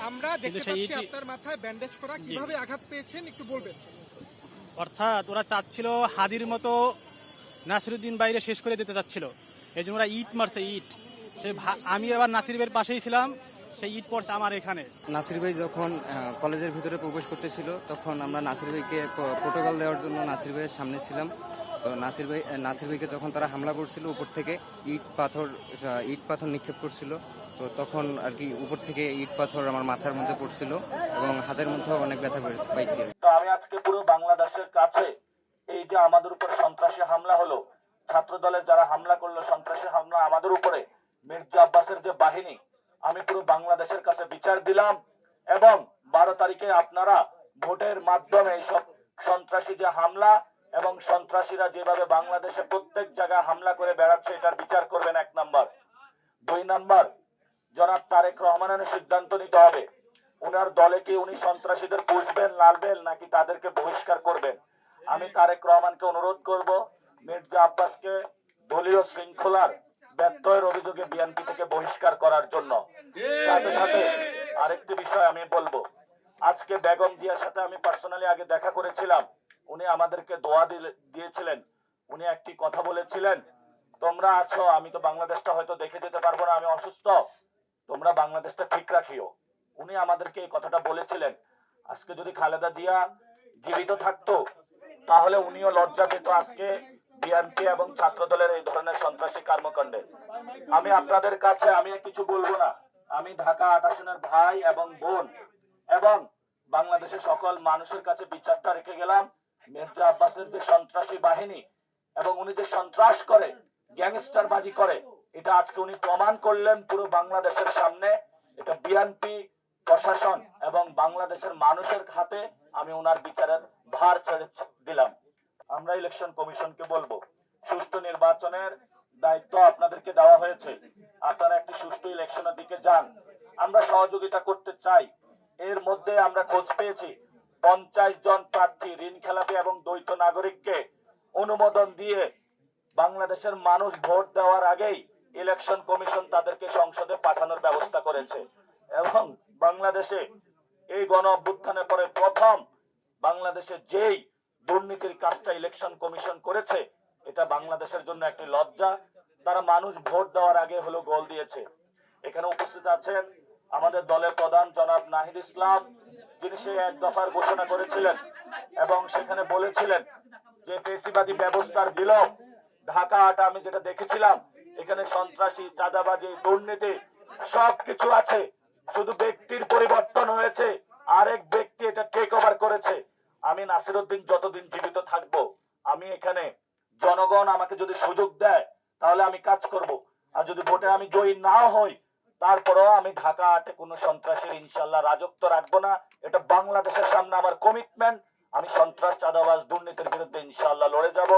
আমরা দেখতে পাচ্ছি আপনার মাথায় ব্যান্ডেজ করা, কিভাবে আঘাত পেয়েছেন একটু বলবেন। অর্থাৎ ওরা চাচ্ছিল হাদির মতো নাসিরউদ্দিন বাইরে শেষ করে দিতে চাচ্ছিল, এই জন্য ওরা ইট মারছে, ইট। আমি এবার নাসির ভাইয়ের পাশেই ছিলাম, সেই ইট পড়ছে আমার এখানে। নাসির ভাই যখন কলেজের ভিতরে প্রবেশ করতেছিল তখন আমরা নাসির ভাইকে প্রোটোকল দেওয়ার জন্য নাসির ভাইয়ের সামনে ছিলাম। তো নাসির ভাইকে যখন তারা হামলা করছিল উপর থেকে ইট পাথর নিক্ষেপ করছিল, তো তখন আর কি উপর থেকে ইট পাথর আমার মাথার মধ্যে পড়ছিল এবং হাতের মধ্যে অনেক ব্যথা পাইছি। তো আমি আজকে পুরো বাংলাদেশের কাছে এই যে আমাদের উপর সন্ত্রাসী হামলা হলো, ছাত্র দলের যারা হামলা করলো, সন্ত্রাসী হামলা আমাদের উপরে, মির্জা আব্বাসের যে বাহিনী, আমি পুরো বাংলাদেশের কাছে বিচার দিলাম। এবং 12 তারিখে আপনারা ভোটের মাধ্যমে এইসব সন্ত্রাসী যে হামলা এবং সন্ত্রাসীরা যেভাবে বাংলাদেশে প্রত্যেক জায়গায় হামলা করে বেড়াচ্ছে, এটার বিচার করবেন 1 নাম্বার। 2 নাম্বার, জনাব তারেক রহমানের সিদ্ধান্ত নিতে হবে উনার দলে কি উনি সন্ত্রাসীদের পুষবেন, লালবেন, নাকি তাদেরকে বহিষ্কার করবেন। আমি তারেক রহমানকে অনুরোধ করব মির্জা আব্বাসকে দলীয় শৃঙ্খলার ব্যত্যয়ের অভিযোগে বিএনপি থেকে বহিষ্কার করার জন্য। সাথে সাথে আরেকটি বিষয় আমি বলবো, আজকে বেগম জিয়ার সাথে আমি পার্সোনালি আগে দেখা করেছিলাম, উনি আমাদেরকে দোয়া দিয়েছিলেন। উনি একটি কথা বলেছিলেন, তোমরা আছো, আমি তো বাংলাদেশটা হয়তো দেখে যেতে পারবো না, আমি অসুস্থ, তোমরা বাংলাদেশটা ঠিক রাখিও। উনি আমাদেরকে এই কথাটা বলেছিলেন। আজকে যদি খালেদা জিয়া জীবিত থাকতো তাহলে উনিও লজ্জা পেত আজকে বিএনপি এবং ছাত্র দলের এই ধরনের সন্ত্রাসী কর্মকাণ্ডে। আমি আপনাদের কাছে আমি কিছু বলবো না, আমি ঢাকা 8 আসনের ভাই এবং বোন এবং বাংলাদেশের সকল মানুষের কাছে বিচারটা রেখে গেলাম। মির্জা আব্বাসের যে সন্ত্রাসী বাহিনী এবং উনি যে সন্ত্রাস করে, গ্যাংস্টার বাজি করে, এটা আজকে উনি প্রমাণ করলেন পুরো বাংলাদেশের সামনে। এটা বিএনপি প্রশাসন এবং বাংলাদেশের মানুষের হাতে আমি ওনার বিচারের ভার ছেড়ে দিলাম। আমরা ইলেকশন কমিশনকে বলবো, সুষ্ঠু নির্বাচনের দায়িত্ব আপনাদেরকে দেওয়া হয়েছে, আপনারা একটি সুষ্ঠু ইলেকশনের দিকে যান। আমরা সহযোগিতা করতে চাই। এর মধ্যে আমরা খোঁজ পেয়েছি 50 জন প্রার্থী ঋণ খেলাপি এবং দ্বৈত নাগরিককে অনুমোদন দিয়ে বাংলাদেশের মানুষ ভোট দেওয়ার আগেই ইলেকশন কমিশন তাদেরকে সংসদে পাঠানোর ব্যবস্থা করেছে। এবং বাংলাদেশে এই গণ অভ্যুত্থানের পরে প্রথম বাংলাদেশে যেই দুর্নীতির কাজটা ইলেকশন কমিশন করেছে, এটা বাংলাদেশের জন্য একটি লজ্জা। তারা মানুষ ভোট দেওয়ার আগে হলো গোল দিয়েছে। এখানে উপস্থিত আছেন আমাদের দলের প্রধান জনাব নাহিদ ইসলাম, যিনি সেই 1 দফার ঘোষণা করেছিলেন এবং সেখানে বলেছিলেন যে ফেসিবাদী ব্যবস্থার বিলোপ। ঢাকা 8 আমি যেটা দেখেছিলাম, এখানে সন্ত্রাসী, চাঁদাবাজি, দুর্নীতি সবকিছু আছে, শুধু ব্যক্তির পরিবর্তন হয়েছে, আরেক ব্যক্তি এটা টেক ওভার করেছে। আমি নাসিরউদ্দিন যতদিন জীবিত থাকবো, আমি এখানে জনগণ আমাকে যদি সুযোগ দেয় তাহলে আমি কাজ করব। আর যদি ভোটে আমি জয়ী নাও হই, তারপরেও আমি ঢাকা 8-এ কোনো সন্ত্রাসীর ইনশাআল্লাহ রাজত্ব রাখবো না। এটা বাংলাদেশের সামনে আমার কমিটমেন্ট। আমি সন্ত্রাস, চাঁদাবাজ, দুর্নীতির বিরুদ্ধে ইনশাআল্লাহ লড়ে যাব।